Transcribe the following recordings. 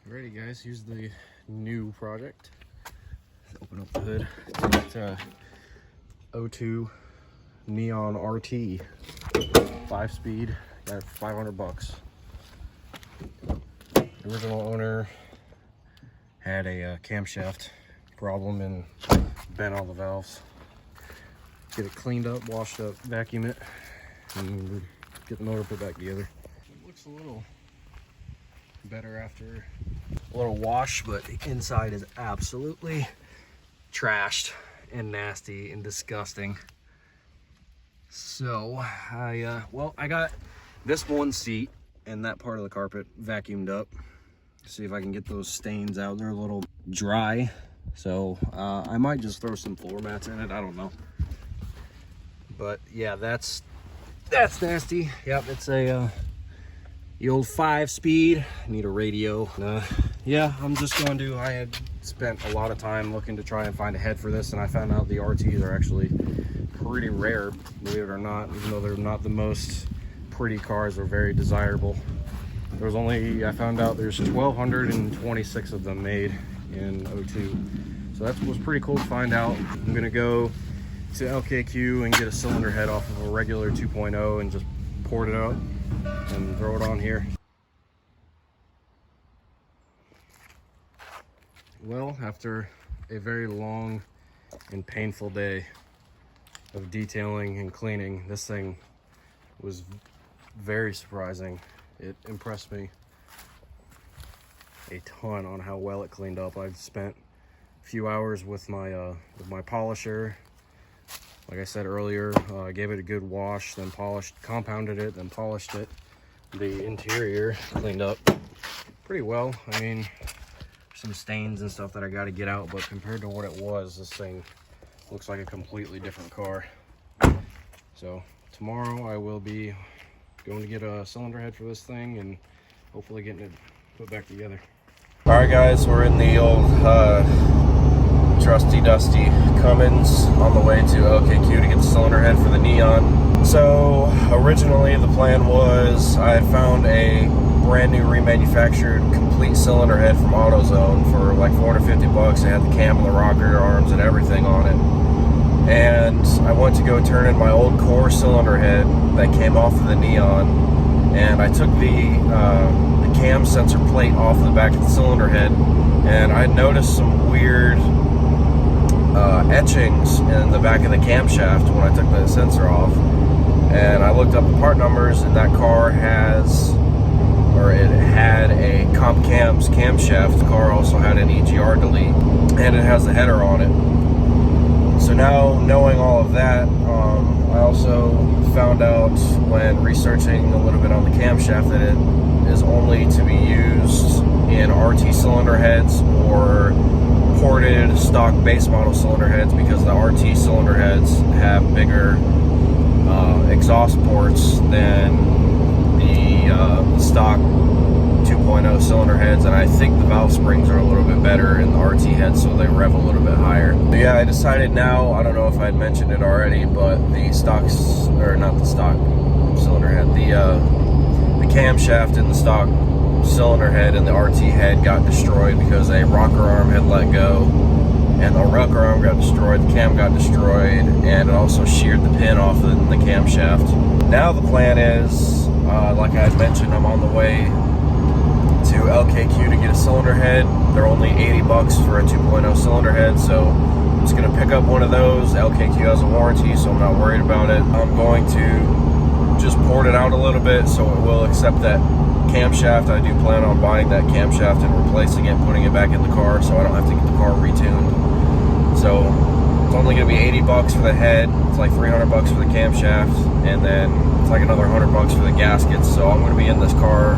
Alrighty guys, here's the new project. Let's open up the hood. It's a 02 Neon RT, 5-speed, got $500. The original owner had a camshaft problem and bent all the valves. Get it cleaned up, washed up, vacuum it, and get the motor put back together. It looks a little better after a little wash, but the inside is absolutely trashed and nasty and disgusting. So I got this one seat and that part of the carpet vacuumed up. See if I can get those stains out. They're a little dry, so I might just throw some floor mats in it. I don't know, but yeah, that's nasty. Yep, it's a the old 5-speed. Need a radio. Yeah, I'm just going to. I had spent a lot of time looking to try and find a head for this, and I found out the RTs are actually pretty rare, believe it or not. Even though they're not the most pretty cars, they're very desirable. There's only, I found out there's 1,226 of them made in 02. So that was pretty cool to find out. I'm gonna go to LKQ and get a cylinder head off of a regular 2.0 and just port it out and throw it on here. Well, after a very long and painful day of detailing and cleaning, this thing was very surprising. It impressed me a ton on how well it cleaned up. I've spent a few hours with my polisher. Like I said earlier, I gave it a good wash, then compounded it, then polished it. The interior cleaned up pretty well. I mean, some stains and stuff that I got to get out, but compared to what it was, this thing looks like a completely different car. So tomorrow I will be going to get a cylinder head for this thing and hopefully getting it put back together. All right guys, we're in the old trusty dusty Cummins on the way to LKQ to get the cylinder head for the Neon. So originally the plan was I had found a brand new remanufactured complete cylinder head from AutoZone for like $450. It had the cam and the rocker arms and everything on it. And I went to go turn in my old core cylinder head that came off of the Neon, and I took the cam sensor plate off the back of the cylinder head, and I noticed some weird etchings in the back of the camshaft when I took the sensor off. And I looked up the part numbers, and that car had a Comp Cams camshaft. The car also had an EGR delete, and it has the header on it. So now, knowing all of that, I also found out when researching a little bit on the camshaft that it is only to be used in RT cylinder heads or ported stock base model cylinder heads, because the RT cylinder heads have bigger exhaust ports than the stock 2.0 cylinder heads, and I think the valve springs are a little bit better in the RT heads, so they rev a little bit higher. But yeah, I decided now, I don't know if I had mentioned it already, but the stocks, or not the stock cylinder head, the camshaft in the stock cylinder head and the RT head got destroyed because a rocker arm had let go, and the rocker arm got destroyed, the cam got destroyed, and it also sheared the pin off the camshaft. Now the plan is, like I had mentioned, I'm on the way to LKQ to get a cylinder head. They're only $80 for a 2.0 cylinder head, so I'm just gonna pick up one of those. LKQ has a warranty, so I'm not worried about it. I'm going to just port it out a little bit so it will accept that camshaft. I do plan on buying that camshaft and replacing it, putting it back in the car, so I don't have to get the car retuned. So it's only gonna be $80 for the head. It's like $300 for the camshaft, and then it's like another $100 for the gaskets. So I'm gonna be in this car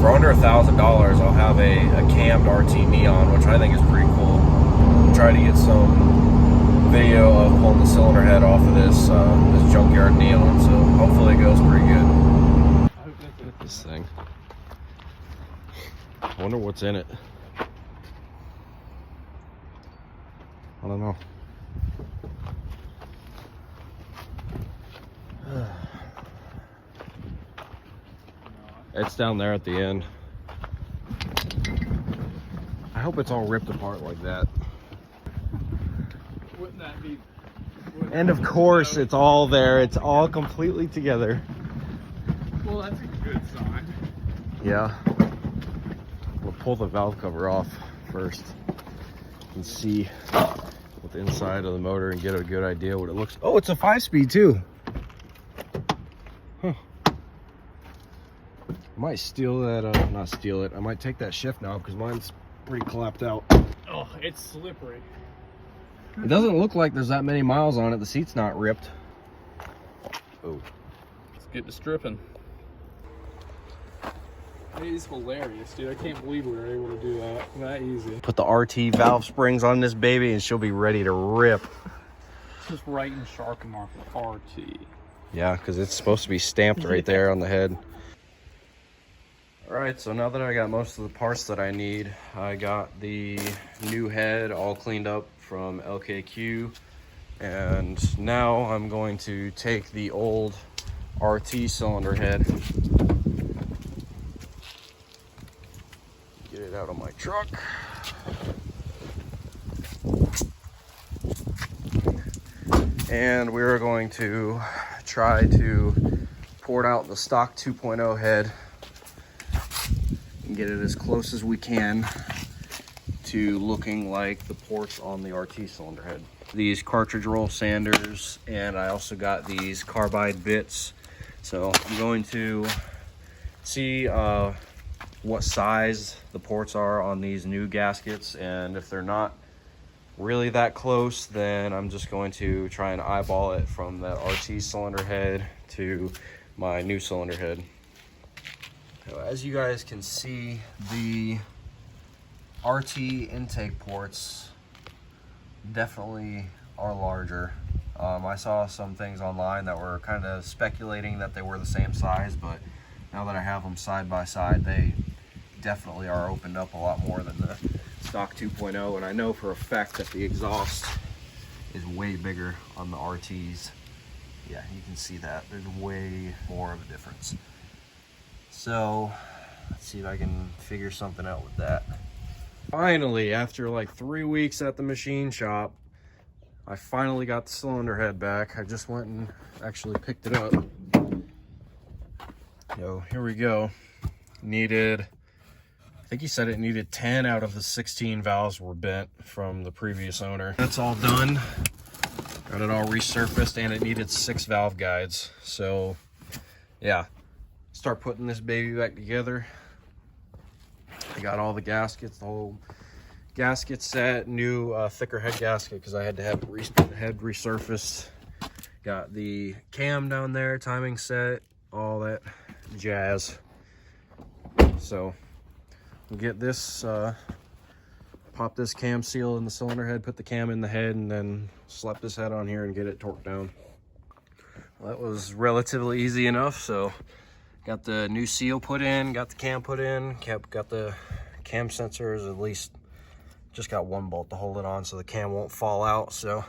for under $1,000. I'll have a cammed RT Neon, which I think is pretty cool. Try to get some video of pulling the cylinder head off of this junkyard Neon, so hopefully it goes pretty good. Look at this thing. I wonder what's in it. I don't know. It's down there at the end. hope it's all ripped apart like that. Wouldn't that be? And of course, it's all there. It's all completely together. Well, that's a good sign. Yeah. We'll pull the valve cover off first and see what the inside of the motor and get a good idea what it looks. Oh, it's a 5-speed too. Huh. I might steal that, not steal it. I might take that shift knob because mine's pretty clapped out. Oh, it's slippery. It doesn't look like there's that many miles on it. The seat's not ripped. Oh. Let's get to stripping. It is hilarious, dude. I can't believe we were able to do that easy. Put the RT valve springs on this baby and she'll be ready to rip. Just right in shark mark RT. Yeah, because it's supposed to be stamped right there on the head. All right, so now that I got most of the parts that I need, I got the new head all cleaned up from LKQ. And now I'm going to take the old RT cylinder head, get it out of my truck. And we're going to try to port out the stock 2.0 head and get it as close as we can to looking like the ports on the RT cylinder head. These cartridge roll sanders, and I also got these carbide bits. So I'm going to see what size the ports are on these new gaskets, and if they're not really that close, then I'm just going to try and eyeball it from that RT cylinder head to my new cylinder head. So as you guys can see, the RT intake ports definitely are larger. I saw some things online that were kind of speculating that they were the same size, but now that I have them side by side, they definitely are opened up a lot more than the stock 2.0, and I know for a fact that the exhaust is way bigger on the RTs. Yeah, you can see that. There's way more of a difference. So let's see if I can figure something out with that. Finally, after like 3 weeks at the machine shop, I finally got the cylinder head back. I just went and actually picked it up. So here we go. Needed, I think he said it needed 10 out of the 16 valves were bent from the previous owner. That's all done. Got it all resurfaced, and it needed 6 valve guides. So yeah, start putting this baby back together. I got all the gaskets, the whole gasket set, new thicker head gasket because I had to have head resurfaced. Got the cam down there, timing set, all that jazz. So we'll get this, pop this cam seal in the cylinder head, put the cam in the head, and then slap this head on here and get it torqued down. Well, that was relatively easy enough. So got the new seal put in, got the cam put in, got the cam sensors, at least just got one bolt to hold it on so the cam won't fall out. So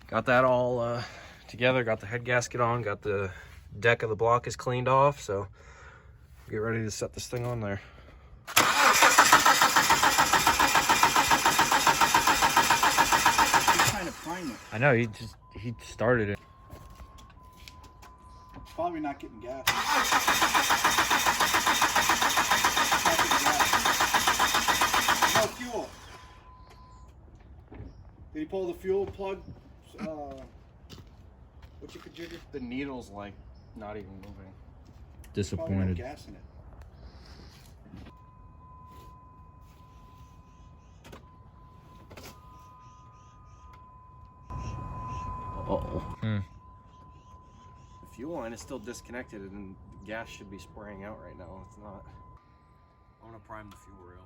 got that all together, got the head gasket on, got the deck of the block is cleaned off. So get ready to set this thing on there. He's trying to prime it. I know, he started it. Probably not getting gas. No fuel. Did he pull the fuel plug? What you could jigger? The needle's like not even moving. Probably no Disappointed. gas in it. Uh-oh. The fuel line is still disconnected and the gas should be spraying out right now. It's not. I want to prime the fuel rail.